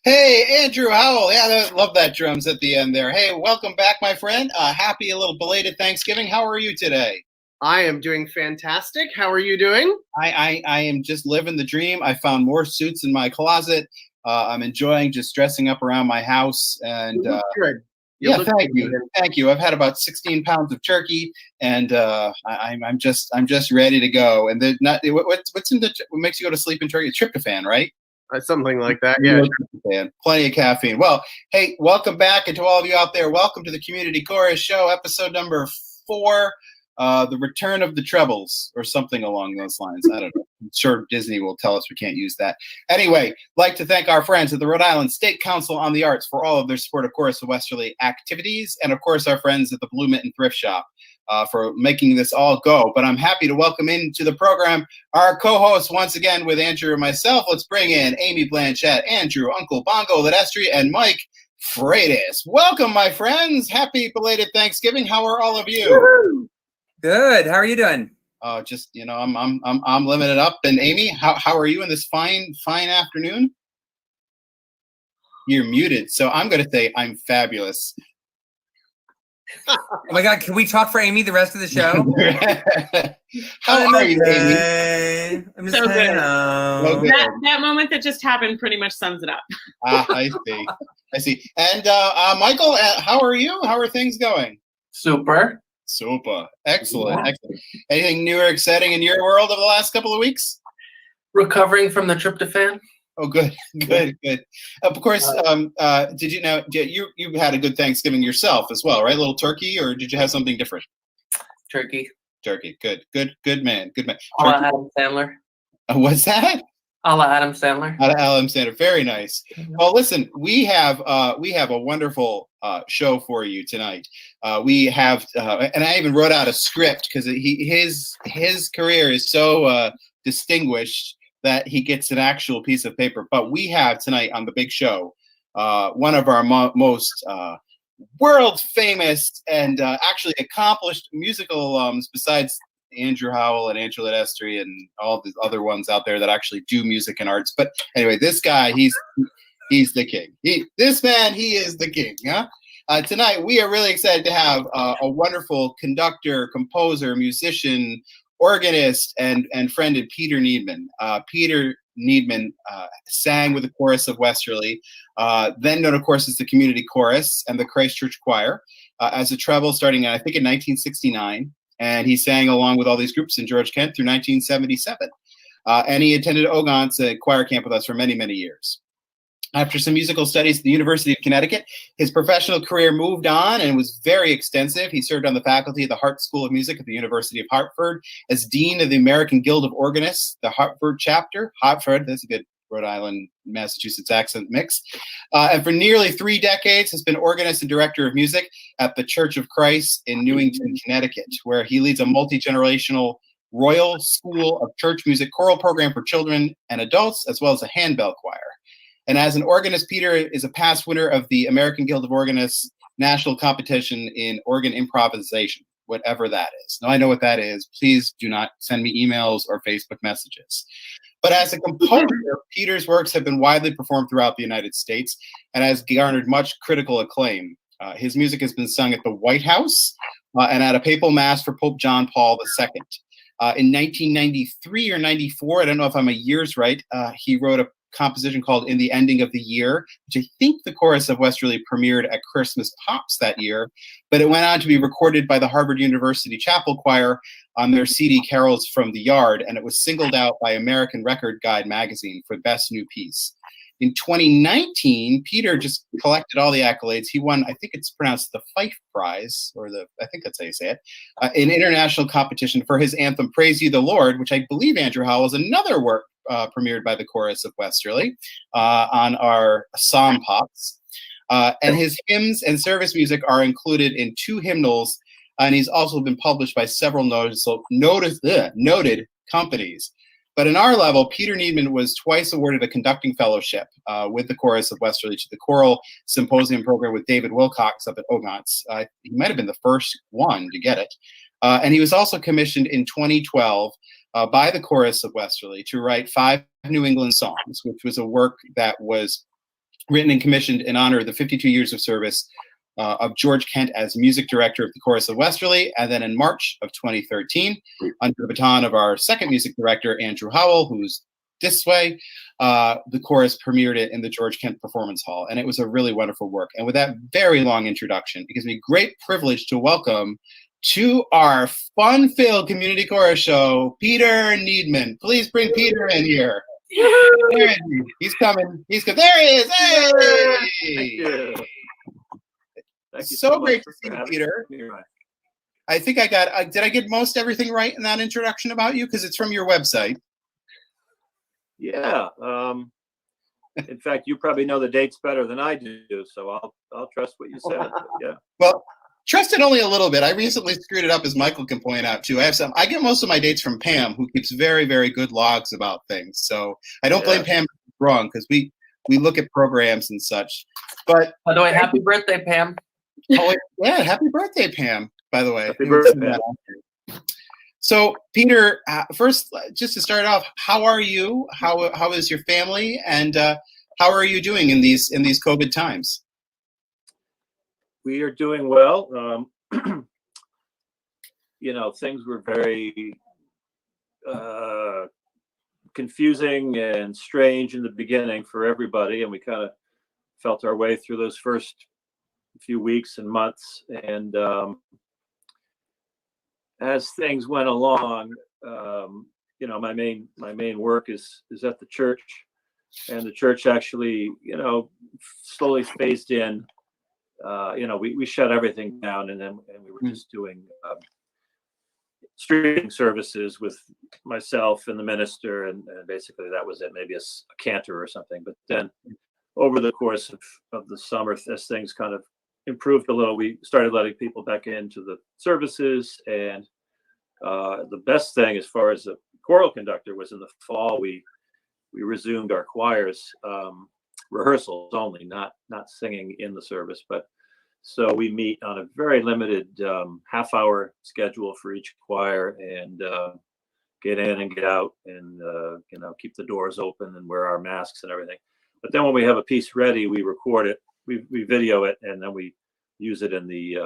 Hey, Andrew Howell. Yeah, I love that drums at the end there. Hey, welcome back, my friend. Happy a little belated Thanksgiving. How are you today? I am doing fantastic. How are you doing? I am just living the dream. I found more suits in my closet. I'm enjoying just dressing up around my house. And good. Thank you. Thank you. I've had about 16 pounds of turkey, and I'm just ready to go. And what's in what makes you go to sleep in turkey? Tryptophan, right? Something like that, yeah. Plenty of caffeine. Well, hey, welcome back. And to all of you out there, welcome to the Community Chorus Show, episode number 4, The Return of the Trebles, or something along those lines. I don't know. I'm sure Disney will tell us we can't use that. Anyway, like to thank our friends at the Rhode Island State Council on the Arts for all of their support of Chorus of Westerly activities, and of course our friends at the Blue Mitten Thrift Shop for making this all go. But I'm happy to welcome into the program our co-hosts once again with Andrew and myself. Let's bring in Aimee Blanchette, Andrew, Uncle Bongo, Lidestri, and Mike Freitas. Welcome, my friends. Happy belated Thanksgiving. How are all of you? Woo-hoo. Good. How are you doing? Just I'm living it up. And Aimee, how are you in this fine afternoon? You're muted, so I'm going to say I'm fabulous. Oh my God, can we talk for Aimee the rest of the show? How are you, Aimee? I'm just saying. That moment that just happened pretty much sums it up. I see. And Michael, how are you? How are things going? Super. Excellent. Anything new or exciting in your world over the last couple of weeks? Recovering from the tryptophan. Oh, good. Of course, did you know you had a good Thanksgiving yourself as well, right? A little turkey, or did you have something different? Turkey. Good man. A la Adam Sandler. What's that? A la Adam Sandler. Adam Sandler. Very nice. Well, listen, we have a wonderful show for you tonight. We have, and I even wrote out a script because his career is so distinguished that he gets an actual piece of paper. But we have tonight on the big show one of our most world famous and actually accomplished musical alums, besides Andrew Howell and Andrew Lidestri and all the other ones out there that actually do music and arts. But anyway, this guy, he's the king. He is the king. Huh? Tonight, we are really excited to have a wonderful conductor, composer, musician, organist, and friend in Peter Niedmann. Peter Niedmann sang with the Chorus of Westerly, then known, of course, as the Community Chorus and the Christchurch Choir, as a treble starting, I think, in 1969. And he sang along with all these groups in George Kent through 1977. And he attended Ogant's choir camp with us for many, many years. After some musical studies at the University of Connecticut, his professional career moved on and was very extensive. He served on the faculty of the Hart School of Music at the University of Hartford, as Dean of the American Guild of Organists, the Hartford chapter. Hartford, that's a good Rhode Island, Massachusetts accent mix. And for nearly 3 decades has been organist and director of music at the Church of Christ in Newington, Connecticut, where he leads a multi-generational Royal School of Church Music choral program for children and adults, as well as a handbell choir. And as an organist, Peter is a past winner of the American Guild of Organists National Competition in Organ Improvisation, whatever that is. Now, I know what that is. Please do not send me emails or Facebook messages. But as a composer, Peter's works have been widely performed throughout the United States and has garnered much critical acclaim. His music has been sung at the White House and at a papal mass for Pope John Paul II. In 1993 or 94, I don't know if I'm a year's right, he wrote a composition called In the Ending of the Year, which I think the Chorus of Westerly premiered at Christmas Pops that year, but it went on to be recorded by the Harvard University Chapel Choir on their CD Carols from the Yard, and it was singled out by American Record Guide magazine for Best New Piece. In 2019, Peter just collected all the accolades. He won, I think it's pronounced the Fife Prize, or I think that's how you say it, in international competition for his anthem, Praise Ye the Lord, which I believe, Andrew Howell, is another work premiered by the Chorus of Westerly on our Psalm Pops. And his hymns and service music are included in 2 hymnals, and he's also been published by several noted companies. But in our level, Peter Niedmann was twice awarded a conducting fellowship with the Chorus of Westerly to the choral symposium program with David Wilcox up at Ogant's. He might have been the first one to get it. And he was also commissioned in 2012 by the Chorus of Westerly to write 5 New England songs, which was a work that was written and commissioned in honor of the 52 years of service of George Kent as music director of the Chorus of Westerly. And then in March of 2013, under the baton of our second music director, Andrew Howell, who's this way, the chorus premiered it in the George Kent Performance Hall. And it was a really wonderful work. And with that very long introduction, it gives me great privilege to welcome to our fun-filled community chorus show, Peter Niedmann. Please bring Peter in here. There he's coming. He's coming. There he is. Hey! Thank you So much great to for see you, having Peter. me. I think I got, did I get most everything right in that introduction about you? Because it's from your website. Yeah. In fact, you probably know the dates better than I do, so I'll trust what you said. But yeah. Well, trust it only a little bit. I recently screwed it up, as Michael can point out too. I get most of my dates from Pam, who keeps very, very good logs about things. So I don't blame Pam wrong, because we look at programs and such. But By the way, happy birthday, Pam. oh, yeah, happy birthday, Pam, by the way. Happy birthday, Pam. So, Peter, first, just to start off, how are you? How is your family? And how are you doing in these COVID times? We are doing well. You know, things were very confusing and strange in the beginning for everybody, and we kind of felt our way through those first few weeks and months. And as things went along, you know, my main work is at the church, and the church actually, you know, slowly phased in. You know, we shut everything down, and we were just doing streaming services with myself and the minister, and basically that was it, maybe a cantor or something. But then over the course of the summer, as things kind of improved a little, we started letting people back into the services. And the best thing as far as the choral conductor was in the fall, we resumed our choirs rehearsals only, not singing in the service. But so we meet on a very limited half-hour schedule for each choir, and get in and get out, and you know, keep the doors open and wear our masks and everything. But then when we have a piece ready, we record it, we video it, and then we use it in the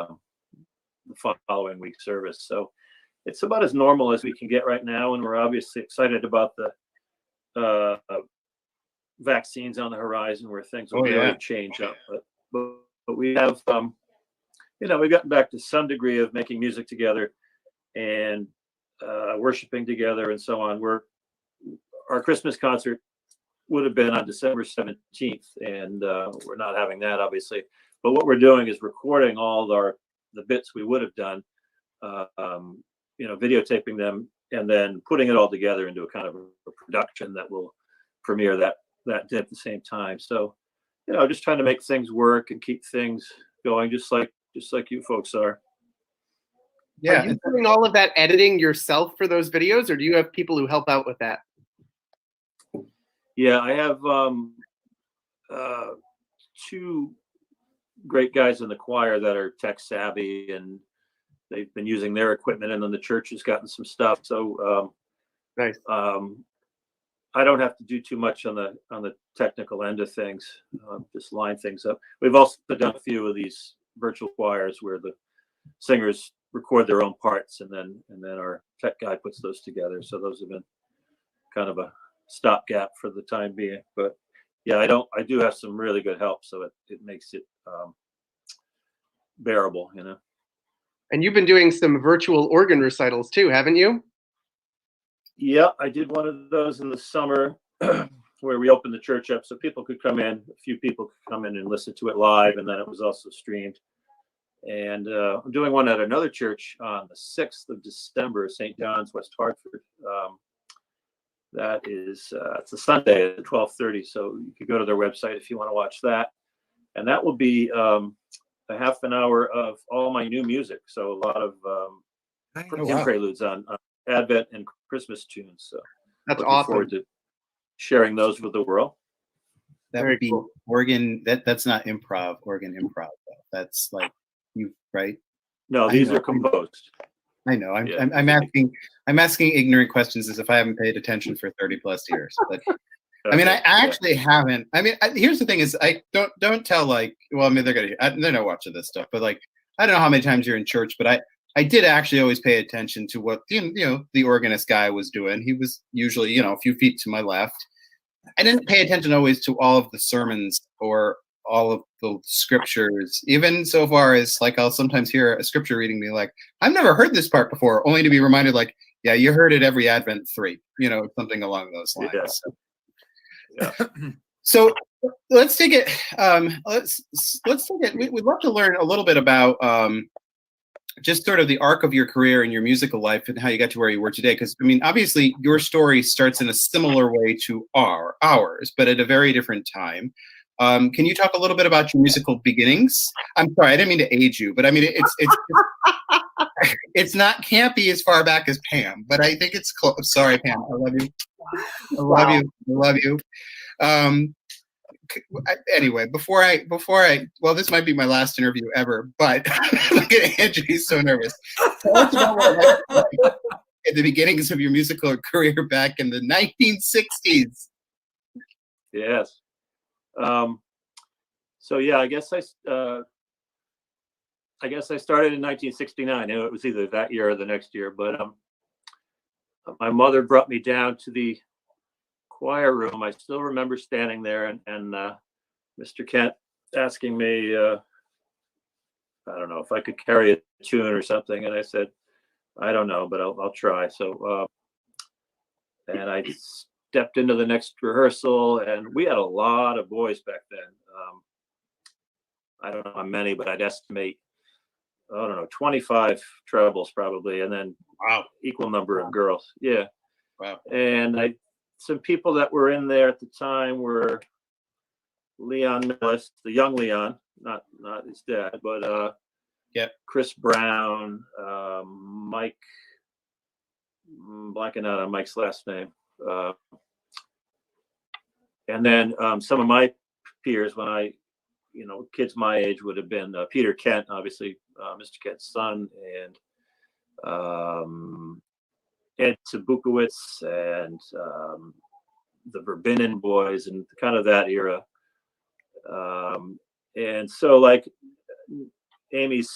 following week's service. So it's about as normal as we can get right now, and we're obviously excited about the vaccines on the horizon, where things will really change up. But we have, you know, we've gotten back to some degree of making music together and worshiping together and so on. Our Christmas concert would have been on December 17th, and we're not having that, obviously. But what we're doing is recording all the bits we would have done, you know, videotaping them, and then putting it all together into a kind of a production that will premiere that day at the same time. So, you know, just trying to make things work and keep things going, just like you folks are. Yeah. Are you doing all of that editing yourself for those videos, or do you have people who help out with that? Yeah, I have two great guys in the choir that are tech savvy, and they've been using their equipment, and then the church has gotten some stuff. So nice. I don't have to do too much on the technical end of things, just line things up. We've also done a few of these virtual choirs where the singers record their own parts, and then our tech guy puts those together. So those have been kind of a stopgap for the time being. But yeah, I do have some really good help, so it makes it bearable, you know. And you've been doing some virtual organ recitals too, haven't you? Yeah, I did one of those in the summer where we opened the church up so people could come in. A few people could come in and listen to it live, and then it was also streamed. And I'm doing one at another church on the 6th of December, St. John's, West Hartford. That is, it's a Sunday at 12:30, so you could go to their website if you want to watch that. And that will be a half an hour of all my new music. So a lot of preludes on Advent and Christmas tunes. So that's looking awesome. forward to sharing those with the world. That would be cool. Organ. That's not improv. Organ improv. Though. That's like you, right? No, these are composed. I know. I'm asking ignorant questions as if I haven't paid attention for 30+ years. But I mean, I Okay, actually haven't. I mean, here's the thing: is I don't tell like. Well, I mean, they're not watching this stuff, but like, I don't know how many times you're in church, but I did actually always pay attention to what the organist guy was doing. He was usually a few feet to my left. I didn't pay attention always to all of the sermons or all of the scriptures, even so far as like I'll sometimes hear a scripture reading me like, I've never heard this part before, only to be reminded like, yeah, you heard it every Advent 3, something along those lines. Yeah. So. Yeah. So let's take it. Let's take it. We'd love to learn a little bit about just sort of the arc of your career and your musical life and how you got to where you were today. Because I mean, obviously, your story starts in a similar way to ours, but at a very different time. Can you talk a little bit about your musical beginnings? I'm sorry, I didn't mean to age you, but I mean it's not campy as far back as Pam, but I think it's close. Sorry, Pam, I love you. I love you. Anyway, before I, well, this might be my last interview ever, but look at Andrew, he's so nervous. Tell us about what at the beginnings of your musical career back in the 1960s. Yes. So yeah, I guess I started in 1969. It was either that year or the next year, but my mother brought me down to the choir room. I still remember standing there and Mr. Kent asking me, I don't know if I could carry a tune or something, and I said, I don't know, but I'll try. So and I stepped into the next rehearsal, and we had a lot of boys back then. I don't know how many, but I'd estimate, I don't know, 25 trebles probably, and then equal number of girls. Yeah. Wow. And some people that were in there at the time were Leon Millis, the young Leon, not his dad, but Chris Brown, Mike, blanking out on Mike's last name. And then some of my peers, when I, kids my age would have been Peter Kent, obviously, Mr. Kent's son, and Ed Sabukowitz and the Verbinen boys and kind of that era. And so like Amy's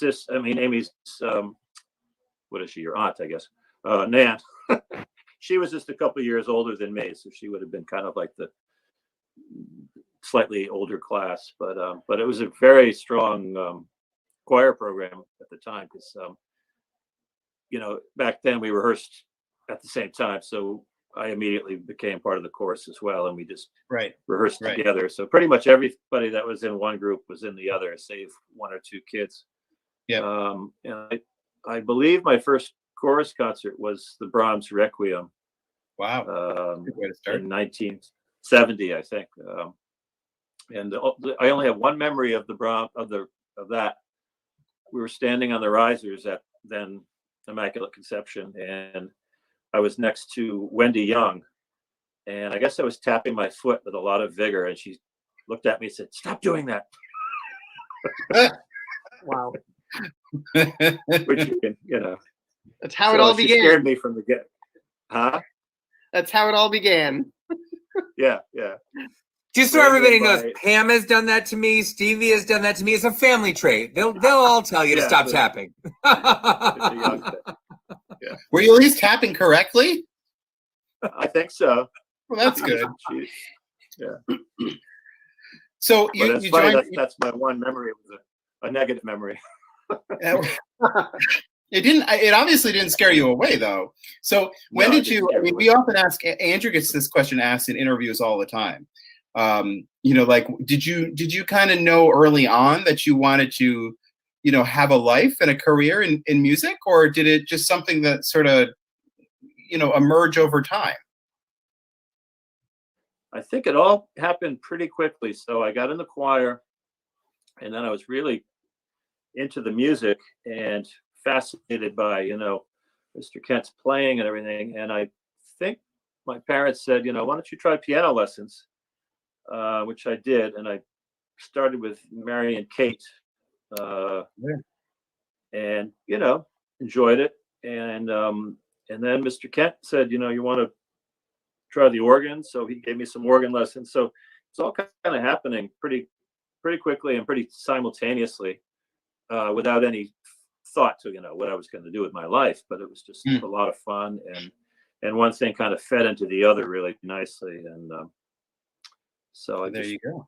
what is she, your aunt, I guess, Nan, she was just a couple of years older than me, so she would have been kind of like the slightly older class, but it was a very strong choir program at the time, because back then we rehearsed at the same time, so I immediately became part of the chorus as well, and we just rehearsed together. So pretty much everybody that was in one group was in the other, save one or two kids. Yeah. And I believe my first chorus concert was the Brahms Requiem. Wow. Good way to start. In 1970, I think. And I only have one memory of of that. We were standing on the risers at then Immaculate Conception, and I was next to Wendy Young, and I guess I was tapping my foot with a lot of vigor, and she looked at me and said, "Stop doing that." Wow. Which that's how it all began. She scared me from the get. Huh? That's how it all began. Yeah. Just so everybody knows, Pam has done that to me. Stevie has done that to me. It's a family trait. They'll all tell you to stop tapping. Yeah. Were you at least tapping correctly? I think so. Well, that's good. Yeah. So you joined. That's my one memory. It was a negative memory. It didn't. It obviously didn't scare you away, though. So when did you? I mean, we often ask. Andrew gets this question asked in interviews all the time. Like, did you kind of know early on that you wanted to, have a life and a career in music, or did it just something that sort of, emerge over time? I think it all happened pretty quickly. So I got in the choir, and then I was really into the music and fascinated by, Mr. Kent's playing and everything. And I think my parents said, why don't you try piano lessons? Which I did, and I started with Mary and Kate, and enjoyed it. And then Mr. Kent said, you want to try the organ. So he gave me some organ lessons. So it's all kind of happening pretty quickly and pretty simultaneously, without any thought to, what I was going to do with my life. But it was just a lot of fun, and one thing kind of fed into the other really nicely. And so There you go.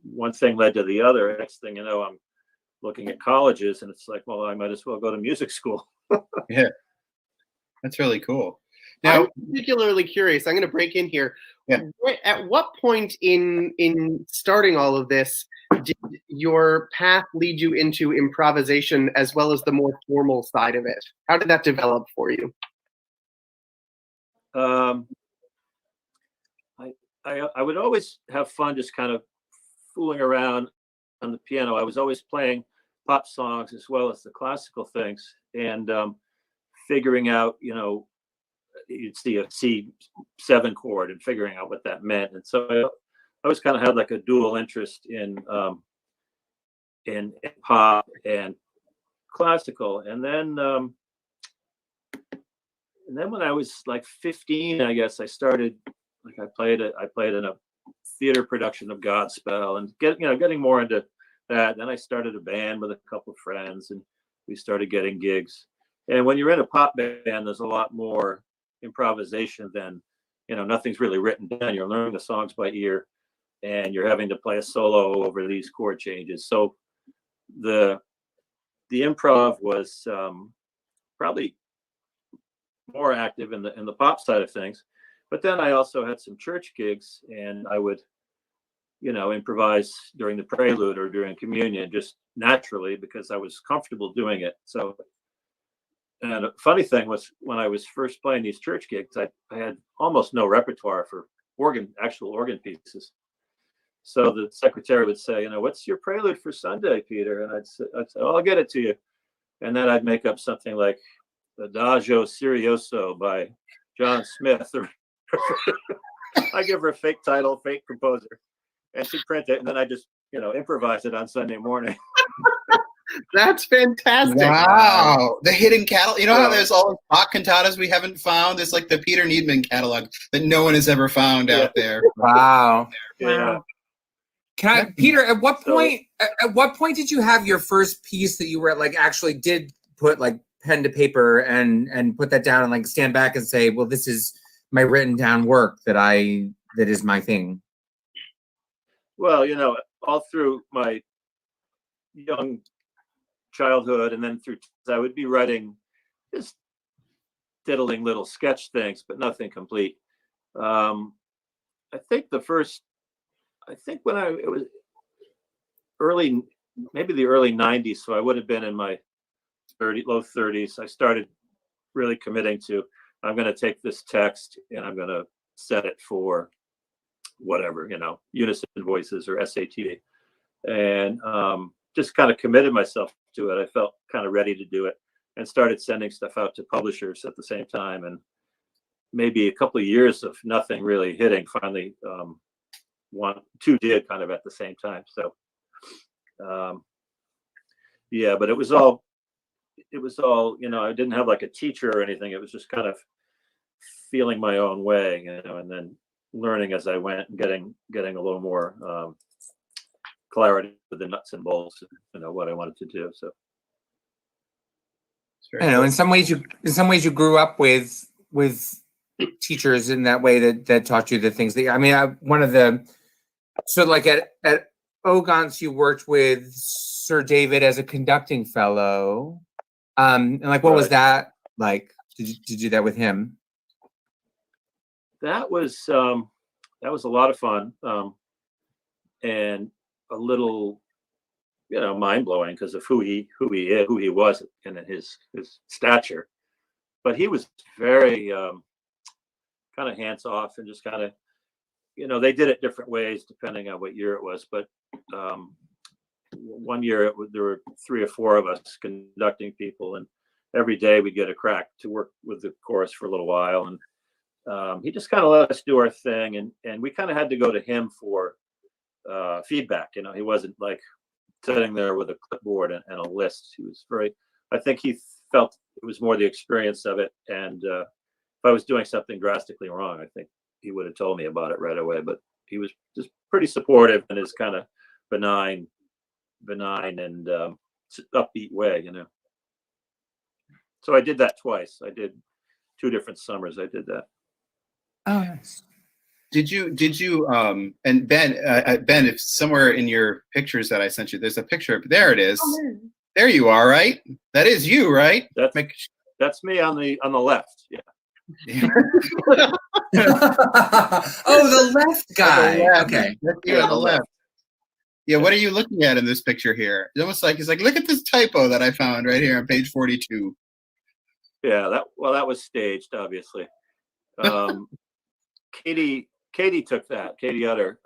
One thing led to the other. Next thing you know, I'm looking at colleges, and it's like, well, I might as well go to music school. Yeah, that's really cool. Now, I'm particularly curious. I'm going to break in here. Yeah. At what point in starting all of this did your path lead you into improvisation as well as the more formal side of it? How did that develop for you? I would always have fun just kind of fooling around on the piano. I was always playing pop songs as well as the classical things, and figuring out, you'd see a C7 chord and figuring out what that meant. And so I always kind of had like a dual interest in pop and classical. And then when I was like 15, I guess I started, like I played in a theater production of Godspell, and getting more into that. Then I started a band with a couple of friends, and we started getting gigs. And when you're in a pop band, there's a lot more improvisation than, nothing's really written down. You're learning the songs by ear, and you're having to play a solo over these chord changes. So the improv was probably more active in the pop side of things. But then I also had some church gigs, and I would, improvise during the prelude or during communion just naturally because I was comfortable doing it. So, and a funny thing was, when I was first playing these church gigs, I had almost no repertoire for actual organ pieces. So the secretary would say, what's your prelude for Sunday, Peter? And I'd say, oh, I'll get it to you. And then I'd make up something like Adagio Serioso by John Smith. I give her a fake title, fake composer, and she'd print it, and then I just, improvise it on Sunday morning. That's fantastic. Wow. The hidden catalog. You know how there's all the Bach cantatas we haven't found? It's like the Peter Niedmann catalog that no one has ever found out there. Wow. Yeah. Peter, at what point did you have your first piece that you were like actually did put like pen to paper and put that down and like stand back and say, well, this is my written down work that is my thing? Well, all through my young childhood, and then I would be writing just diddling little sketch things, but nothing complete. I think when it was maybe the early 90s, so I would have been in my low 30s, I started really committing to, I'm going to take this text and I'm going to set it for whatever, Unison Voices or SAT, and just kind of committed myself to it. I felt kind of ready to do it, and started sending stuff out to publishers at the same time. And maybe a couple of years of nothing really hitting. Finally, two did kind of at the same time. So, yeah, but it was all, I didn't have like a teacher or anything. It was just kind of feeling my own way, and then learning as I went and getting a little more clarity with the nuts and bolts, what I wanted to do. So, I know in some ways you grew up with teachers in that way that taught you the things that, so like at Ogons, you worked with Sir David as a conducting fellow. And like, what was that like? Did you do that with him? That was a lot of fun, and a little, mind blowing because of who he was and his stature. But he was very kind of hands off and just kind of, they did it different ways depending on what year it was. But one year there were 3 or 4 of us conducting people, and every day we'd get a crack to work with the chorus for a little while. And he just kind of let us do our thing, and we kind of had to go to him for feedback. He wasn't like sitting there with a clipboard and a list. He was I think he felt it was more the experience of it, and I was doing something drastically wrong, I think he would have told me about it right away. But he was just pretty supportive in his kind of benign and upbeat way, you know. So I did that twice. I did 2 different summers. I did that. Oh, nice. Did you and Ben, if somewhere in your pictures that I sent you, there's a picture. There it is. Oh, There you are, right? That is you, right? That's me on the left. Yeah. Oh, the left guy. left. Okay. That's you on the left. Yeah, what are you looking at in this picture here? It's almost like, look at this typo that I found right here on page 42. Yeah, that was staged, obviously. Katie took that, Katie Utter.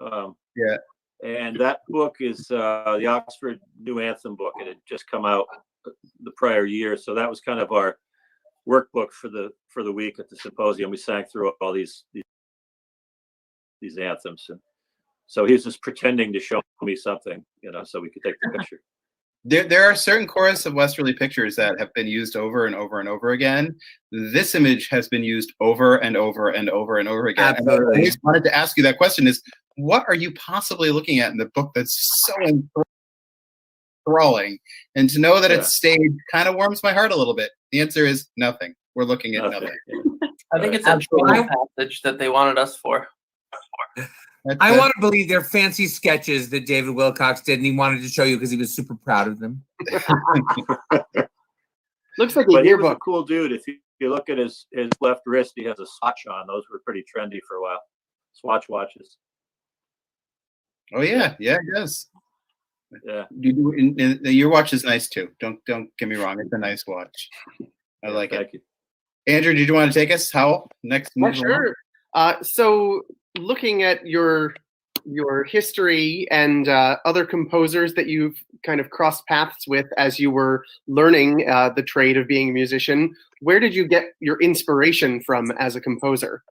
Yeah. And that book is the Oxford New Anthem book. It had just come out the prior year, so that was kind of our workbook for the week at the symposium. We sang through all these anthems, and so he was just pretending to show me something, you know, so we could take the picture. There are certain Chorus of Westerly pictures that have been used over and over and over again. This image has been used over and over and over and over again. Absolutely. And I just wanted to ask you that question: is what are you possibly looking at in the book that's so enthralling? And to know that it's staged kind of warms my heart a little bit. The answer is nothing. We're looking at nothing. I think it's a training passage that they wanted us for. I want to believe they're fancy sketches that David Wilcox did, and he wanted to show you because he was super proud of them. Looks like But a he was a yearbook. cool dude. If you look at his left wrist, he has a swatch on. Those were pretty trendy for a while. Swatch watches. Oh yeah, yeah, it does. Yeah. Your watch is nice too. Don't get me wrong. It's a nice watch. I like it. Thank you. Andrew, did you want to take us? Howell, next? Yeah, sure. So looking at your history and other composers that you've kind of crossed paths with as you were learning the trade of being a musician, where did you get your inspiration from as a composer?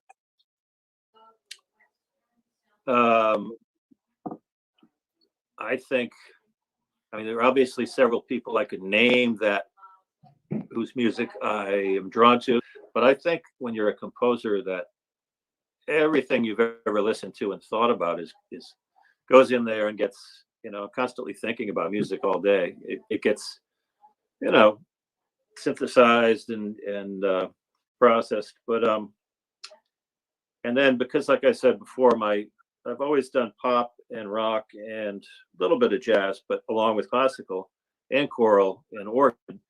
I think, there are obviously several people I could name whose music I am drawn to, but I think when you're a composer that everything you've ever listened to and thought about goes in there and gets, constantly thinking about music all day. It gets, synthesized and processed. But and then because, like I said before, I've always done pop and rock and a little bit of jazz, but along with classical and choral and organ,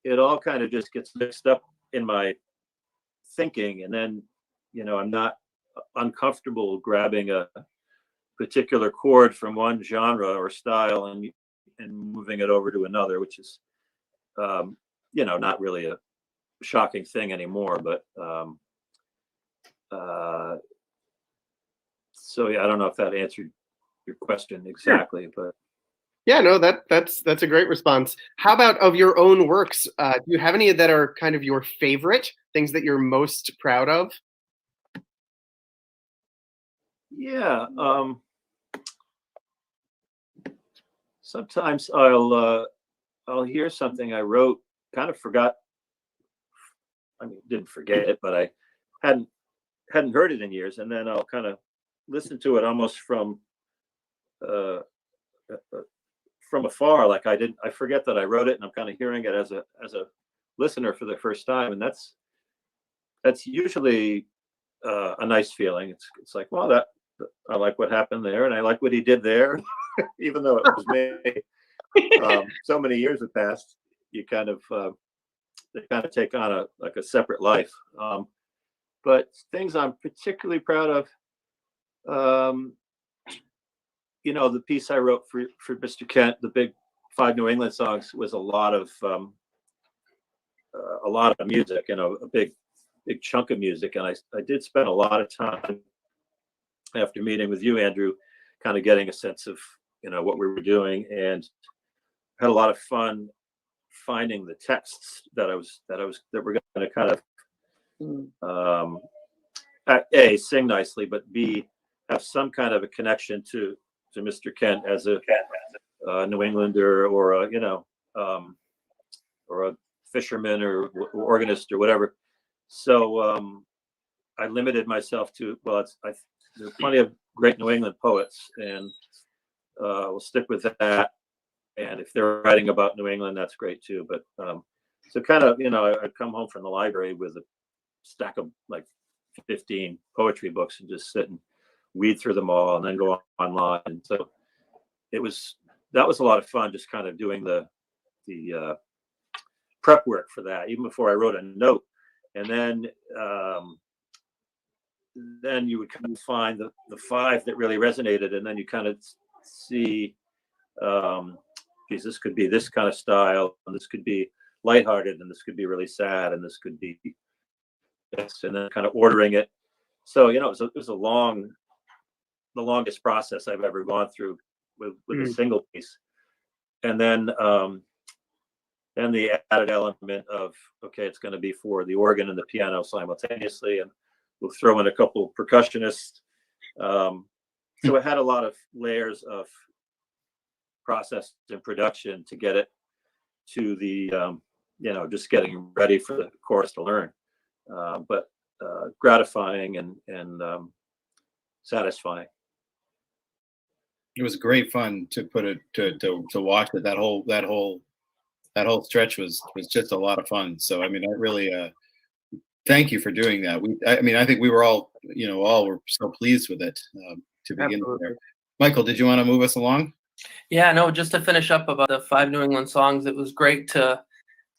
it all kind of just gets mixed up in my thinking. And then, I'm not uncomfortable grabbing a particular chord from one genre or style and moving it over to another, which is, not really a shocking thing anymore. But so yeah, I don't know if that answered your question exactly, but Yeah, no, that's a great response. How about of your own works? Do you have any that are kind of your favorite things that you're most proud of? yeah, sometimes I'll hear something I wrote, kind of forgot. Didn't forget it, but I hadn't heard it in years, and then I'll kind of listen to it almost from afar, like I forget that I wrote it, and I'm kind of hearing it as a listener for the first time, and that's usually a nice feeling. It's like, well, I like what happened there, and I like what he did there, even though it was me. So many years have passed, you kind of they kind of take on a separate life. But things I'm particularly proud of, the piece I wrote for Mr. Kent, the big 5 New England songs, was a lot of music, a big chunk of music. And I did spend a lot of time after meeting with you, Andrew, kind of getting a sense of, what we were doing, and had a lot of fun finding the texts that were going to kind of A, sing nicely, but B, have some kind of a connection to Mr. Kent as a New Englander, or or a fisherman or organist or whatever. So I limited myself to, well, there's plenty of great New England poets, and we'll stick with that. And if they're writing about New England, that's great too. But so kind of, I'd come home from the library with a stack of like 15 poetry books and just sit and weed through them all and then go online. And so that was a lot of fun, just kind of doing the prep work for that, even before I wrote a note. And then you would kind of find the 5 that really resonated, and then you kind of see, geez, this could be this kind of style, and this could be lighthearted, and this could be really sad, and this could be this, and then kind of ordering it. So it was the longest process I've ever gone through with a single piece. And then the added element of, okay, it's going to be for the organ and the piano simultaneously, and we'll throw in a couple of percussionists. So it had a lot of layers of process and production to get it to the, just getting ready for the chorus to learn. But gratifying and satisfying. It was great fun to put it to watch it. That whole stretch was just a lot of fun. So I mean, I really thank you for doing that. I think we were all were so pleased with it to begin with. There. Michael, did you want to move us along? Yeah, no, just to finish up about the 5 New England songs, it was great to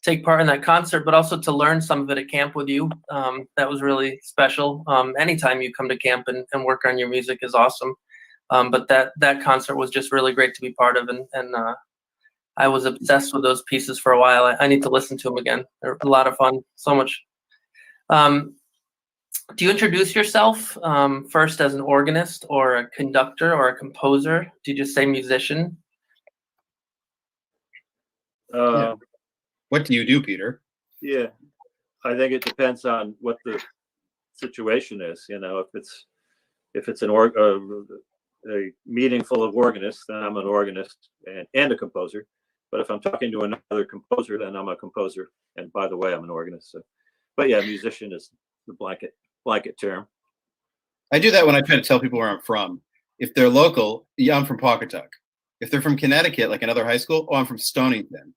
take part in that concert, but also to learn some of it at camp with you. That was really special. Anytime you come to camp and work on your music is awesome. But that concert was just really great to be part of, and I was obsessed with those pieces for a while. I need to listen to them again. They're a lot of fun. So much. Do you introduce yourself first as an organist or a conductor or a composer? Do you just say musician? What do you do, Peter? Yeah, I think it depends on what the situation is. If it's a meeting full of organists, then I'm an organist and a composer. But if I'm talking to another composer, then I'm a composer. And by the way, I'm an organist. So, but yeah, musician is the blanket term. I do that when I try to tell people where I'm from. If they're local, yeah, I'm from Pawcatuck. If they're from Connecticut, like another high school, I'm from Stonington.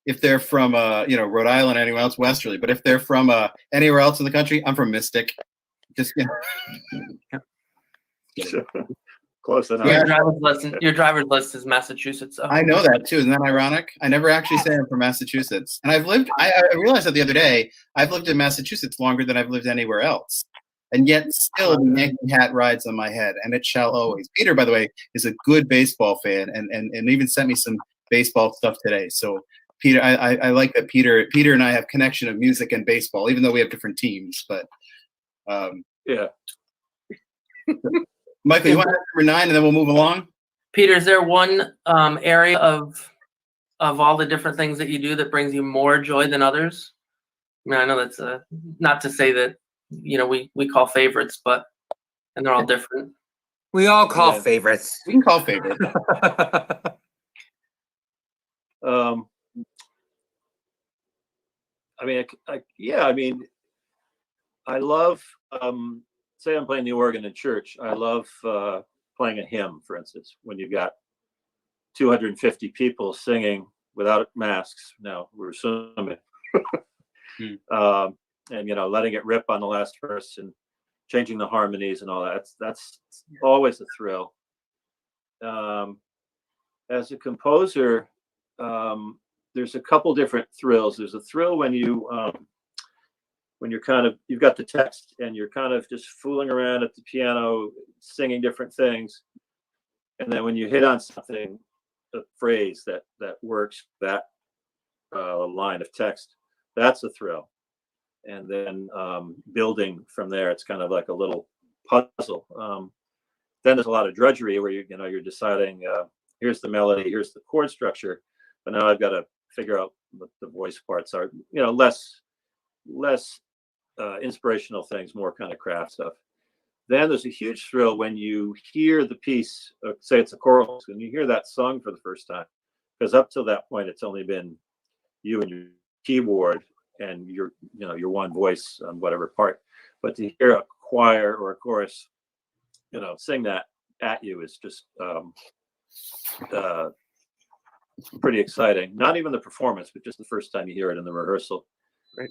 If they're from Rhode Island, anywhere else, Westerly. But if they're from anywhere else in the country, I'm from Mystic. Just Close enough. Yeah. Your driver's list is Massachusetts. So. I know that too. Isn't that ironic? I never actually say I'm from Massachusetts. And I realized that the other day, I've lived in Massachusetts longer than I've lived anywhere else. And yet still the Yankee hat rides on my head, and it shall always. Peter, by the way, is a good baseball fan and even sent me some baseball stuff today. So Peter, I like that Peter and I have connection of music and baseball, even though we have different teams. But yeah. Michael, you want number 9 and then we'll move along? Peter, is there one area of all the different things that you do that brings you more joy than others? I mean, I know that's not to say that, we call favorites, and they're all different. We all call favorites. We can call favorites. I love, say I'm playing the organ in church. I love playing a hymn, for instance, when you've got 250 people singing without masks. No, we're assuming. And letting it rip on the last verse and changing the harmonies and all that. That's always a thrill. As a composer, there's a couple different thrills. There's a thrill when you've got the text and you're kind of just fooling around at the piano, singing different things. And then when you hit on something, a phrase that works, that line of text, that's a thrill. And then building from there, it's kind of like a little puzzle. Then there's a lot of drudgery where you're deciding, here's the melody, here's the chord structure, but now I've got to figure out what the voice parts are. Less inspirational things, more kind of craft stuff. Then there's a huge thrill when you hear the piece, say it's a choral, and you hear that sung for the first time, because up till that point it's only been you and your keyboard, and you're one voice on whatever part. But to hear a choir or a chorus, sing that at you is just pretty exciting. Not even the performance, but just the first time you hear it in the rehearsal. Right.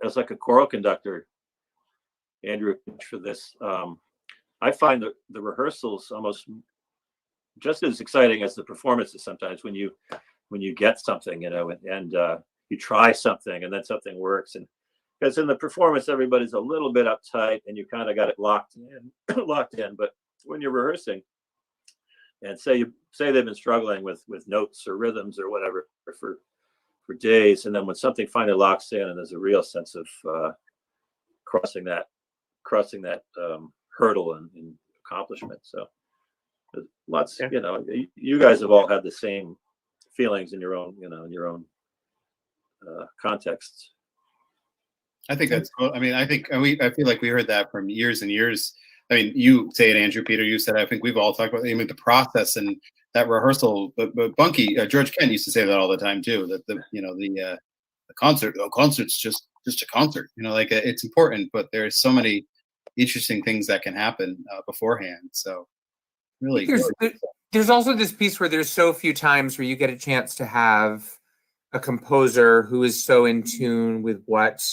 As like a choral conductor, Andrew, for this, I find the rehearsals almost just as exciting as the performances sometimes when you get something, and you try something and then something works. And because in the performance, everybody's a little bit uptight and you kind of got it locked in. But when you're rehearsing and say they've been struggling with notes or rhythms or whatever for days, and then when something finally locks in and there's a real sense of crossing that hurdle and accomplishment. So lots, you guys have all had the same feelings in your own contexts. I think that's cool. I mean, I feel like we heard that from years and years. I mean, you say it, Andrew, Peter, you said, I think we've all talked about the process and that rehearsal. But Bunky, George Kent used to say that all the time too, that the concert's just a concert, like it's important, but there's so many interesting things that can happen beforehand. So really there's also this piece where there's so few times where you get a chance to have a composer who is so in tune with what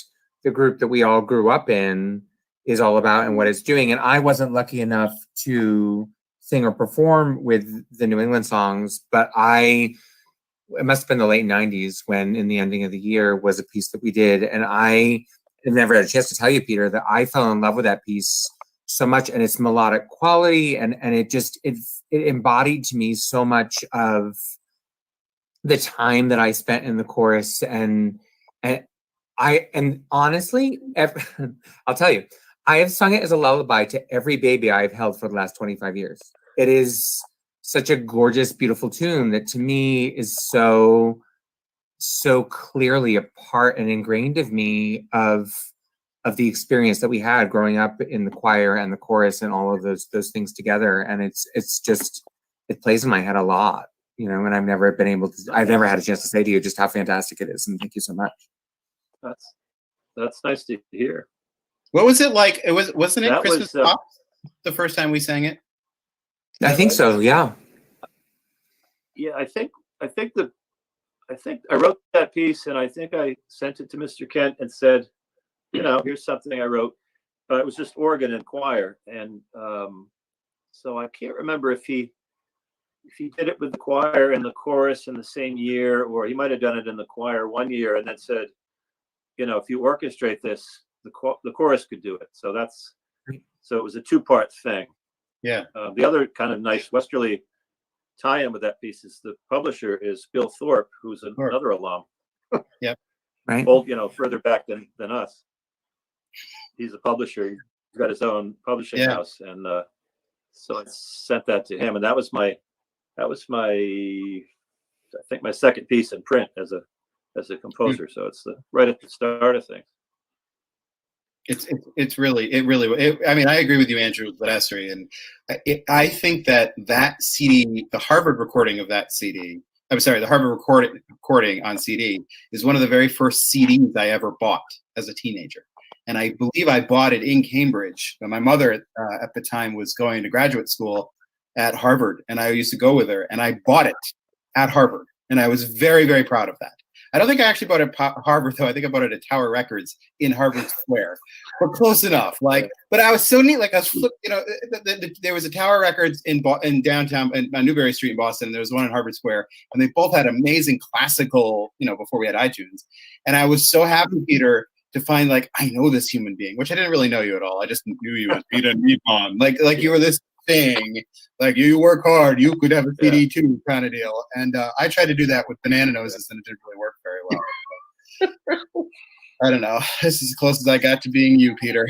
the group that we all grew up in is all about and what it's doing. And I wasn't lucky enough to sing or perform with the New England songs, but it must have been the late 90s when In the Ending of the Year was a piece that we did. And I never had a chance to tell you, Peter, that I fell in love with that piece so much, and its melodic quality, and it embodied to me so much of the time that I spent in the chorus. And honestly, I'll tell you, I have sung it as a lullaby to every baby I've held for the last 25 years. It is such a gorgeous, beautiful tune that to me is so clearly a part and ingrained of me of the experience that we had growing up in the choir and the chorus and all of those things together. And it's just, it plays in my head a lot, and I've never had a chance to say to you just how fantastic it is. And thank you so much. That's nice to hear. What was it like? Wasn't it That Christmas was, Pop the first time we sang it? I think so. Yeah. Yeah, I think I wrote that piece, and I think I sent it to Mr. Kent and said, here's something I wrote. It was just organ and choir, and so I can't remember if he did it with the choir and the chorus in the same year, or he might have done it in the choir one year and then said, if you orchestrate this, the chorus could do it. So it was a two-part thing. Yeah. The other kind of nice Westerly tie-in with that piece is the publisher is Bill Thorpe, who's another alum. Yep. Right. Old, further back than us. He's a publisher. He's got his own publishing house, and so I sent that to him, and that was my I think my second piece in print as a composer. So it's right at the start of things. It's really I mean, I agree with you, Andrew, with Lidestri, and I think that CD, the Harvard recording of that CD, the Harvard recording on CD is one of the very first CDs I ever bought as a teenager. And I believe I bought it in Cambridge. My mother at the time was going to graduate school at Harvard, and I used to go with her, and I bought it at Harvard. And I was very, very proud of that. I don't think I actually bought it at Harvard, though. I think I bought it at Tower Records in Harvard Square, but close enough. But I was so neat. There was a Tower Records in downtown, on Newbury Street in Boston, and there was one in Harvard Square, and they both had amazing classical, before we had iTunes. And I was so happy, Peter, to find I know this human being, which I didn't really know you at all. I just knew you as Peter Niedmann, you were this thing, you work hard, you could have a CD too, kind of deal. And I tried to do that with Banana Noses, and it didn't really work very well. I don't know. This is as close as I got to being you, Peter.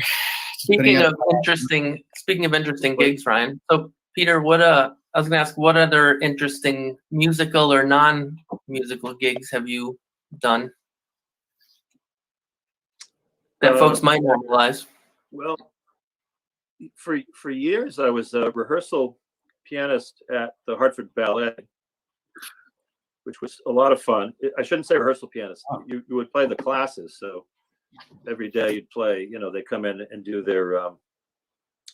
Speaking of interesting gigs, Ryan. So, Peter, I was going to ask, what other interesting musical or non-musical gigs have you done that folks might not realize? Well, for years I was a rehearsal pianist at the Hartford Ballet, which was a lot of fun. I shouldn't say rehearsal pianist. You would play the classes. So every day you'd play, they come in and do their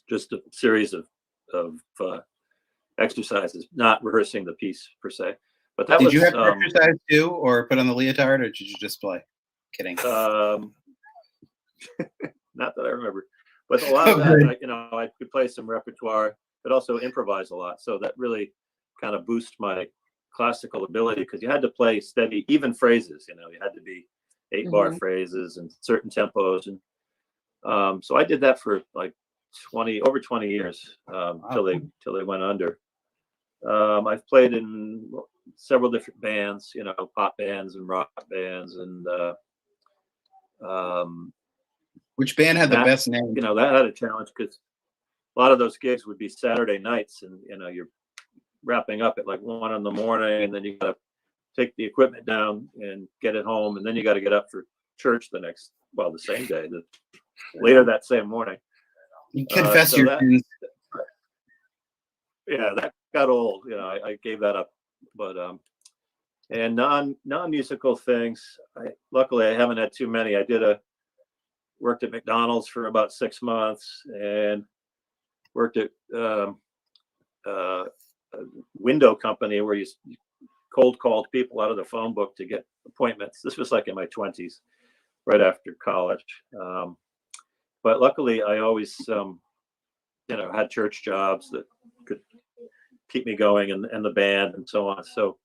just a series of exercises, not rehearsing the piece per se. But that did you have to exercise too, or put on the leotard, or did you just play? Kidding. Not that I remember, but a lot of that, I could play some repertoire, but also improvise a lot. So that really kind of boosted my classical ability, because you had to play steady, even phrases. You had to be 8-bar phrases and certain tempos, and so I did that for like over 20 years till they went under. I've played in several different bands, pop bands and rock bands, and which band had the best name? That had a challenge, because a lot of those gigs would be Saturday nights, and you're wrapping up at like 1 a.m, and then you got to take the equipment down and get it home, and then you got to get up for church the same day, later that same morning. You confess your sins. Yeah, that got old. I gave that up. But and non-musical things, luckily I haven't had too many. I worked at McDonald's for about 6 months, and worked at a window company where you cold called people out of the phone book to get appointments. This was like in my 20s, right after college. But luckily I always had church jobs that could keep me going, and the band and so on. So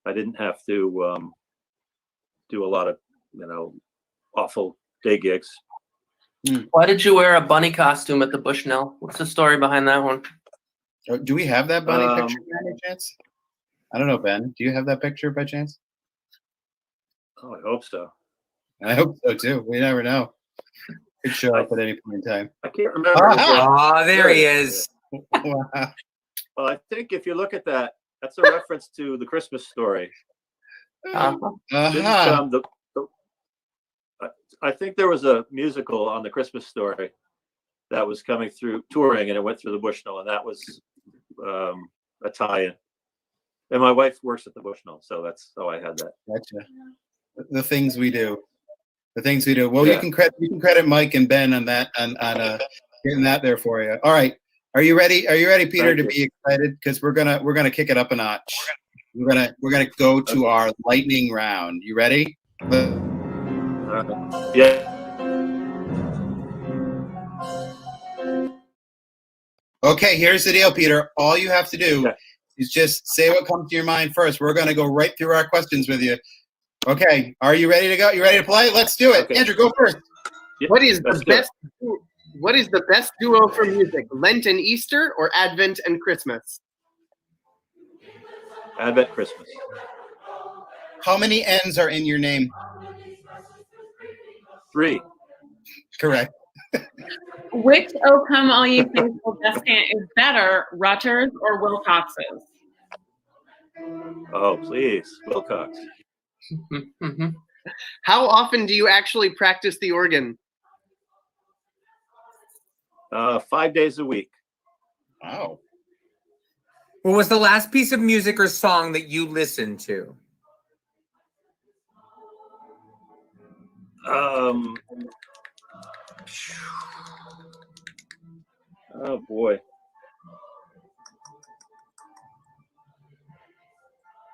I didn't have to do a lot of awful day gigs. Why did you wear a bunny costume at the Bushnell? What's the story behind that one? Do we have that bunny picture by chance? I don't know, Ben. Do you have that picture by chance? Oh, I hope so. I hope so too. We never know. Could show up at any point in time. I can't remember. Oh, there he is. Wow. Well, I think if you look at that, that's a reference to the Christmas Story. I think there was a musical on the Christmas Story that was coming through touring, and it went through the Bushnell, and that was a tie-in. And my wife works at the Bushnell, so that's how I had that. Gotcha. The things we do. Well, yeah. you can credit Mike and Ben on that, on getting that there for you. All right. Are you ready, Peter, to be excited? Because we're gonna kick it up a notch. We're gonna go to our lightning round. You ready? Yeah. Okay, here's the deal, Peter. All you have to do is just say what comes to your mind first. We're gonna go right through our questions with you. Okay, are you ready to go? You ready to play? Let's do it. Okay. Andrew, go first. Yeah, what is the best duo for music? Lent and Easter, or Advent and Christmas? Advent, Christmas. How many N's are in your name? 3. Correct. Which "O Come All Ye Faithful" descant is better, Rutter's or Wilcox's? Oh, please, Wilcox. How often do you actually practice the organ? 5 days a week. Wow. What was the last piece of music or song that you listened to? Oh boy.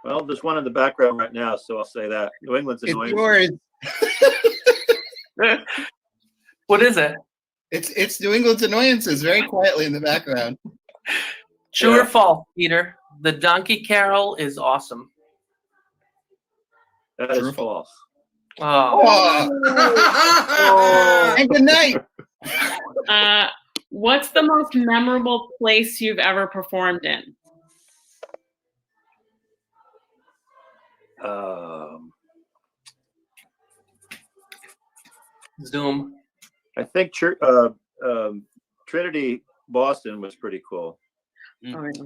Well, there's one in the background right now, so I'll say that. New England's Annoyances. What is it? It's New England's Annoyances, very quietly in the background. True or false, Peter? The Donkey Carol is awesome. That is false. Oh. And good night. What's the most memorable place you've ever performed in? Zoom. I think Trinity, Boston was pretty cool.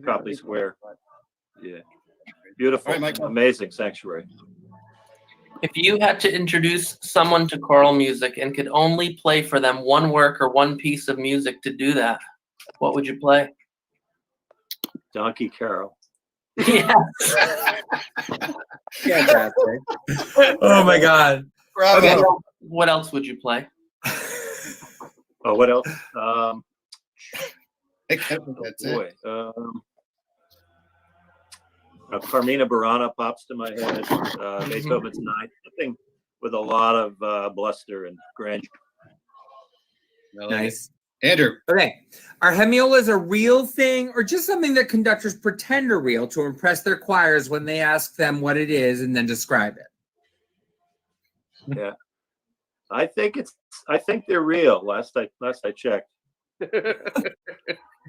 Copley Square. Yeah. Beautiful. All right, amazing sanctuary. If you had to introduce someone to choral music and could only play for them one work or one piece of music to do that, what would you play? Donkey Carol. Yeah. Fantastic. Oh my God. Bravo. Okay. What else would you play? Oh, what else? That's it. Boy. Carmina Burana pops to my head. Beethoven's Ninth. Something with a lot of bluster and grandeur. Nice. Andrew. Okay. Are hemiolas a real thing or just something that conductors pretend are real to impress their choirs when they ask them what it is and then describe it? Yeah. I think they're real. Last I checked.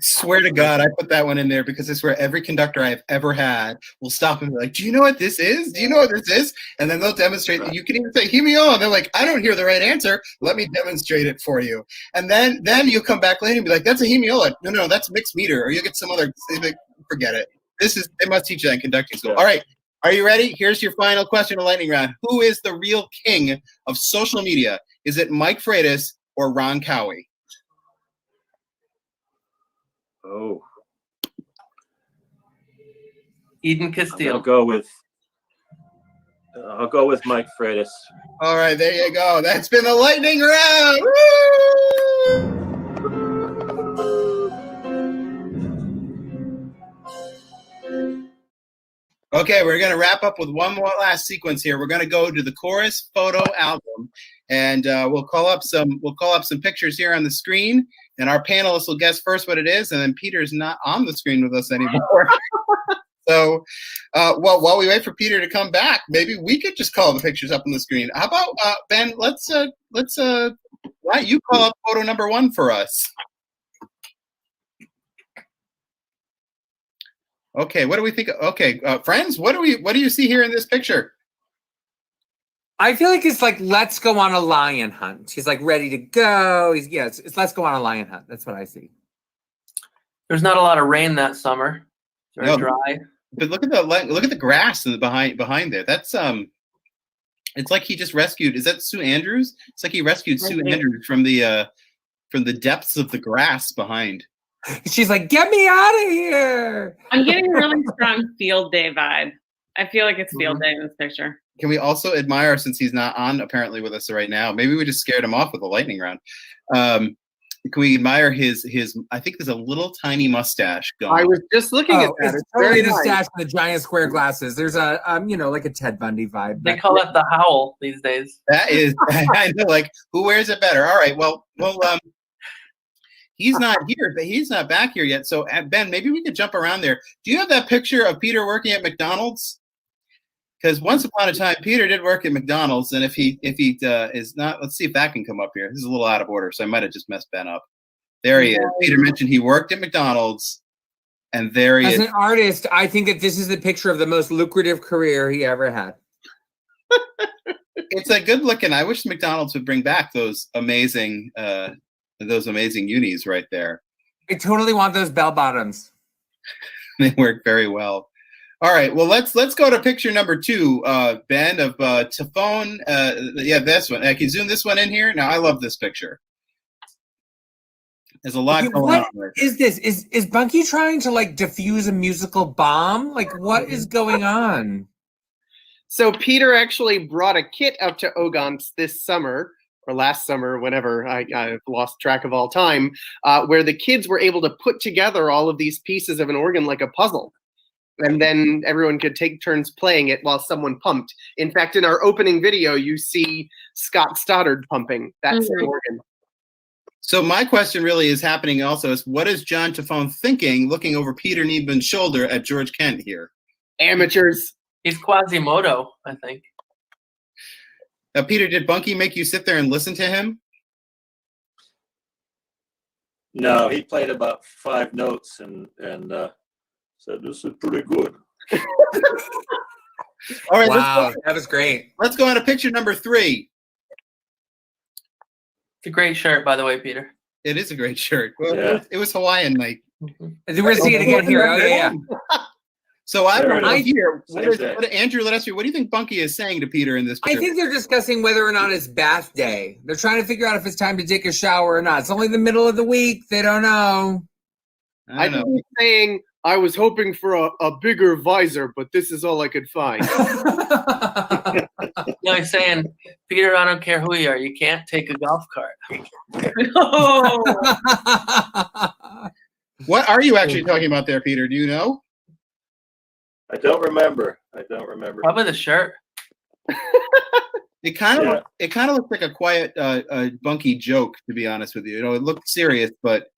Swear to God, I put that one in there because I swear every conductor I have ever had will stop and be like, "Do you know what this is? Do you know what this is?" And then they'll demonstrate. You can even say hemiola, and they're like, "I don't hear the right answer. Let me demonstrate it for you." And then you come back later and be like, "That's a hemiola." No, that's mixed meter, or you get some other. Forget it. They must teach that in conducting school. Yeah. All right, are you ready? Here's your final question of lightning round. Who is the real king of social media? Is it Mike Freitas or Ron Cowie? Oh, Eden Castile. I'll go with Mike Freitas. All right, there you go. That's been the lightning round. Woo! Okay, we're going to wrap up with one more last sequence here. We're going to go to the chorus photo album, and we'll call up some pictures here on the screen, and our panelists will guess first what it is, and then Peter's not on the screen with us anymore. So, while we wait for Peter to come back, maybe we could just call the pictures up on the screen. How about Ben? Let's why don't you call up photo number 1 for us? Okay, what do we think? Okay, friends, what do you see here in this picture? I feel like it's like let's go on a lion hunt. He's like ready to go. It's let's go on a lion hunt. That's what I see. There's not a lot of rain that summer. It's very dry. But look at the grass in the behind there. That's it's like he just rescued. Is that Sue Andrews? It's like he rescued Sue Andrews from the depths of the grass behind. She's like, get me out of here. I'm getting a really strong field day vibe. I feel like it's field day in this picture. Can we also admire, since he's not on apparently with us right now, maybe we just scared him off with a lightning round. Can we admire his I think there's a little tiny mustache going. I was just looking at that. It's totally the stash with the giant square glasses. There's a like a Ted Bundy vibe. They call it the Howell these days. That is, I know, like, who wears it better? All right, well, he's not here, but he's not back here yet. So, Ben, maybe we could jump around there. Do you have that picture of Peter working at McDonald's? Because once upon a time, Peter did work at McDonald's, and if he is not, let's see if that can come up here. This is a little out of order, so I might have just messed Ben up. There he is. Peter mentioned he worked at McDonald's, and there he is. As an artist, I think that this is the picture of the most lucrative career he ever had. It's a good looking. I wish McDonald's would bring back those amazing unis right there. I totally want those bell bottoms. They work very well. All right, well, let's go to picture number 2, Ben, of Tafone. This one. Can you zoom this one in here? Now, I love this picture. There's a lot going on. What is this? Is Bunky trying to like defuse a musical bomb? Like, what is going on? So Peter actually brought a kit up to Ogons this summer, or last summer, whenever I've lost track of all time, where the kids were able to put together all of these pieces of an organ like a puzzle. And then everyone could take turns playing it while someone pumped. In fact, in our opening video, you see Scott Stoddard pumping. That's the organ. So my question really is happening also is, what is John Tafone thinking looking over Peter Niedmann's shoulder at George Kent here? Amateurs. He's Quasimodo, I think. Peter, did Bunky make you sit there and listen to him? No, he played about 5 notes and said, "This is pretty good." All right, wow, that was great. Let's go on to picture number 3. It's a great shirt, by the way, Peter. It is a great shirt. Well, Yeah. it was Hawaiian night. We're gonna see it again here. Oh yeah. So I don't know. Here, Andrew, let us hear. What do you think Bunky is saying to Peter in this picture? I think they're discussing whether or not it's bath day. They're trying to figure out if it's time to take a shower or not. It's only the middle of the week. They don't know. I think he's saying, I was hoping for a bigger visor, but this is all I could find. No, he's saying, Peter, I don't care who you are, you can't take a golf cart. Oh, What are you actually talking about there, Peter? Do you know? I don't remember. Probably the shirt. It kind of Yeah. it kind of looked like a quiet, bunky joke, to be honest with you. You know, it looked serious, but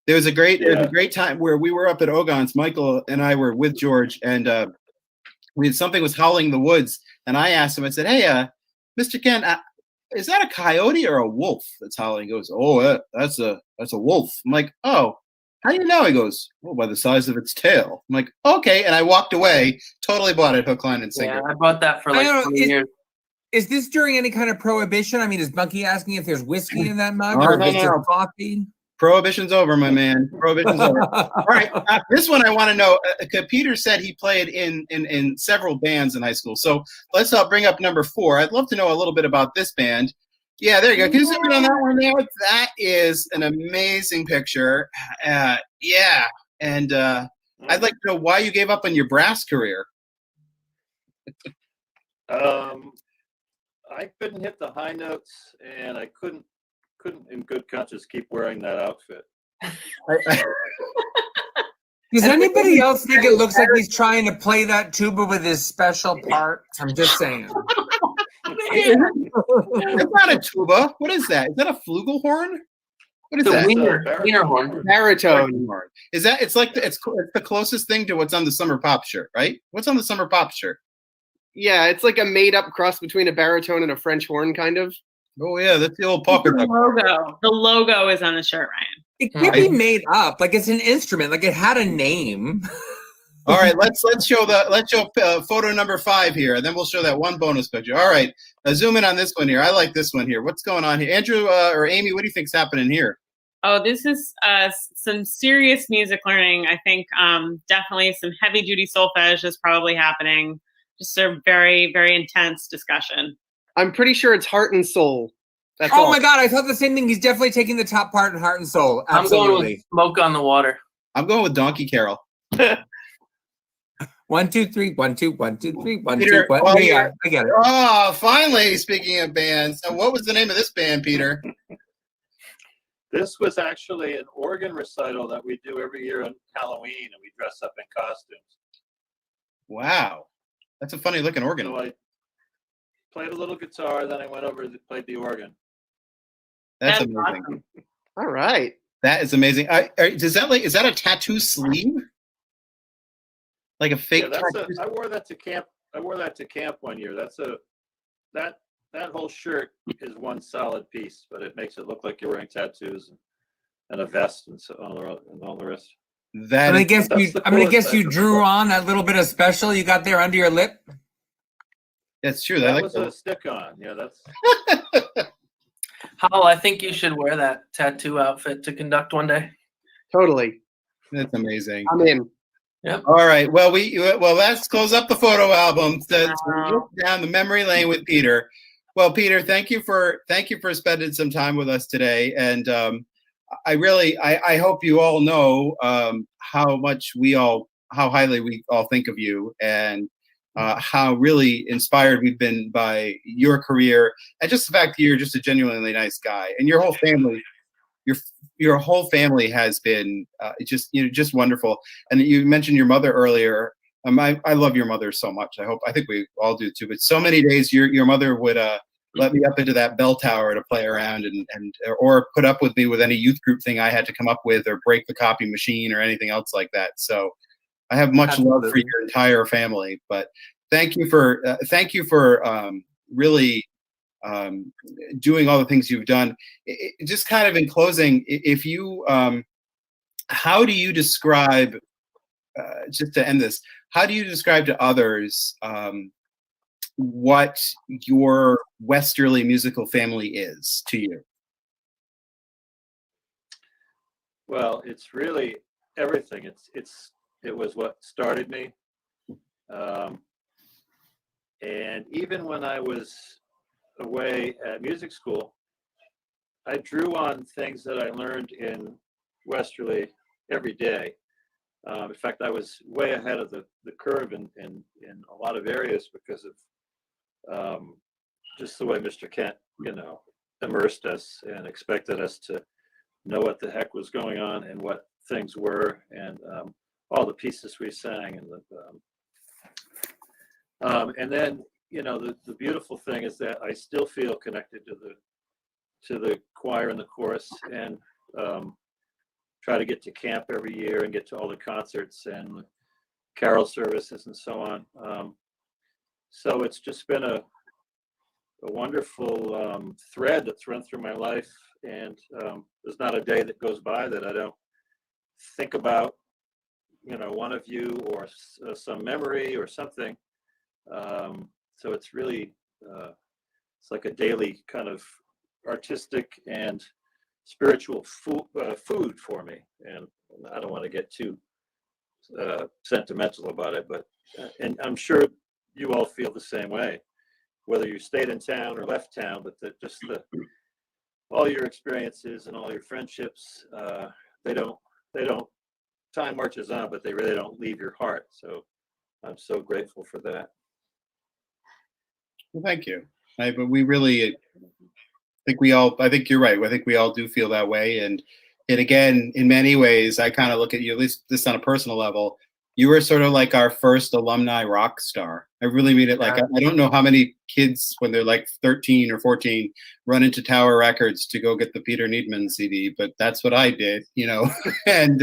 there was a great time where we were up at Ogon's. Michael and I were with George, and something was howling in the woods, and I asked him. I said, "Hey, Mr. Ken, is that a coyote or a wolf that's howling?" He goes, "Oh, that's a wolf." I'm like, "Oh, how do you know?" He goes, "Well, by the size of its tail." I'm like, "Okay," and I walked away. Totally bought it, hook, line, and sinker. Yeah, I bought that for I like don't know, 20 years. Is this during any kind of prohibition? I mean, is Bunky asking if there's whiskey in that mug Oh, or no, if it's no. just coffee? Prohibition's over, my man. Prohibition's over. All right, this one I want to know. Peter said he played in several bands in high school. So let's bring up number 4. I'd love to know a little bit about this band. Yeah, there you go. Can you zoom in on that one there? That is an amazing picture. Yeah, and I'd like to know why you gave up on your brass career. I couldn't hit the high notes, and I couldn't in good conscience keep wearing that outfit. Does anybody else think it looks like he's trying to play that tuba with his special part? I'm just saying. It's not a tuba. What is that? Is that a flugelhorn? What is The that? wiener horn. Baritone. Is that? It's like it's the closest thing to what's on the Summer Pop shirt, right? What's on the Summer Pop shirt? Yeah, it's like a made-up cross between a baritone and a French horn, kind of. Oh yeah, that's the old polka the dot. logo. The logo is on the shirt, Ryan. It can't be made up. Like it's an instrument. Like it had a name. All right, let's show photo number 5 here, and then we'll show that one bonus picture. All right, zoom in on this one here. I like this one here. What's going on here, Andrew or Amy? What do you think's happening here? Oh, this is some serious music learning. I think definitely some heavy duty solfege is probably happening. Just a very, very intense discussion. I'm pretty sure it's Heart and Soul. That's Oh all. my God, I thought the same thing. He's definitely taking the top part in Heart and Soul. I'm going with Absolutely. Smoke on the Water. I'm going with Donkey Carol. 1, 2, 3, 1, 2, 1, 2, 3, 1, 2, Peter, 1. well, Yeah, I get it. Oh, finally! Speaking of bands, so what was the name of this band, Peter? This was actually an organ recital that we do every year on Halloween, and we dress up in costumes. Wow, that's a funny looking organ. So I played a little guitar, then I went over and played the organ. That's That's amazing. awesome. All right. That is amazing. Is that a tattoo sleeve? Like a fake Yeah, that's tattoo? I wore that to camp. I wore that to camp one year. That whole shirt is one solid piece, but it makes it look like you're wearing tattoos and a vest and so and all the rest. That I'm is, gonna guess you drew on that little bit of special you got there under your lip. that's true. I That like was that. a stick-on. Yeah, that's. Howell, I think you should wear that tattoo outfit to conduct one day. Totally. That's amazing. I'm in. All right. Well, let's close up the photo album. Let's look down the memory lane with Peter. Well, Peter, thank you for spending some time with us today, and I hope you all know how highly we all think of you, and how really inspired we've been by your career, and just the fact that you're just a genuinely nice guy, and your whole family. Your whole family has been just wonderful. And you mentioned your mother earlier. I love your mother so much. I think we all do too. But so many days your mother would let me up into that bell tower to play around or put up with me with any youth group thing I had to come up with, or break the copy machine or anything else like that. So I have much love for your entire family. But thank you for really doing all the things you've done. Just kind of in closing, if you, how do you describe, just to end this, how do you describe to others what your Westerly musical family is to you? Well, it's really everything. It was what started me, and even when I was away at music school, I drew on things that I learned in Westerly every day. In fact, I was way ahead of the curve in a lot of areas because of just the way Mr. Kent, immersed us and expected us to know what the heck was going on and what things were, and all the pieces we sang, and then the beautiful thing is that I still feel connected to the choir and the chorus, and try to get to camp every year and get to all the concerts and carol services and so on. So it's just been a wonderful thread that's run through my life, and there's not a day that goes by that I don't think about one of you or some memory or something. So it's really it's like a daily kind of artistic and spiritual food for me, and I don't want to get too sentimental about it, but and I'm sure you all feel the same way, whether you stayed in town or left town, but all your experiences and all your friendships, they don't time marches on, but they really don't leave your heart. So I'm so grateful for that. Well, thank you. But we really, I think you're right. I think we all do feel that way. And again, in many ways, I kind of look at you, at least this on a personal level, you were sort of like our first alumni rock star. I really mean it. Like, I don't know how many kids, when they're like 13 or 14, run into Tower Records to go get the Peter Niedmann CD, but that's what I did, and,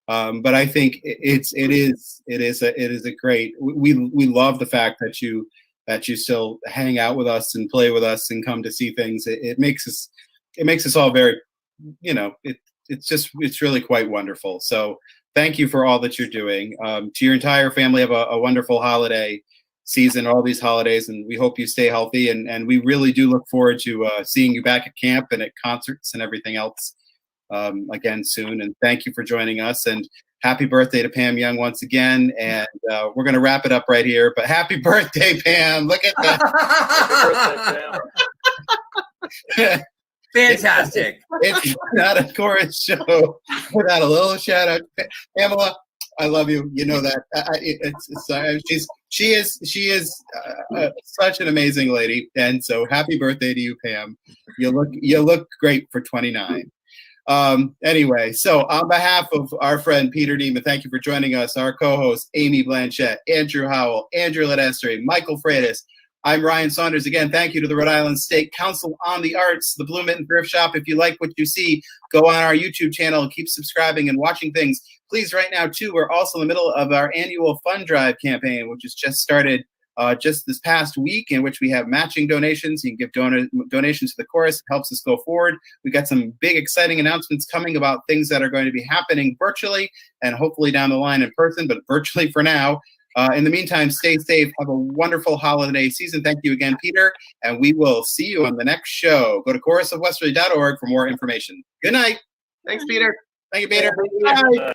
but I think it is a great, we love the fact that you still hang out with us and play with us and come to see things. It makes us all very, it's really quite wonderful. So thank you for all that you're doing. To your entire family, have a wonderful holiday season, all these holidays, and we hope you stay healthy. And we really do look forward to seeing you back at camp and at concerts and everything else again soon. And thank you for joining us. And happy birthday to Pam Young once again. And we're going to wrap it up right here. But happy birthday, Pam. Look at that. Happy birthday, Pam. Fantastic. It's not a chorus show without a little shout out. Pamela, I love you. You know that. She is such an amazing lady. And so happy birthday to you, Pam. You look great for 29. Anyway, so on behalf of our friend Peter Niedmann, thank you for joining us. Our co-hosts, Aimee Blanchette, Andrew Howell, Andrew Lidestri, Michael Freitas. I'm Ryan Saunders. Again, thank you to the Rhode Island State Council on the Arts, the Blue Mitten Thrift Shop. If you like what you see, go on our YouTube channel and keep subscribing and watching things. Please, right now, too, we're also in the middle of our annual fund drive campaign, which has just started just this past week, in which we have matching donations. You can give donations to the chorus. It helps us go forward. We got some big, exciting announcements coming about things that are going to be happening virtually and hopefully down the line in person, but virtually for now. In the meantime, stay safe. Have a wonderful holiday season. Thank you again, Peter, and we will see you on the next show. Go to chorusofwesterly.org for more information. Good night. Thanks, Peter. Thank you, Peter. Bye. Bye.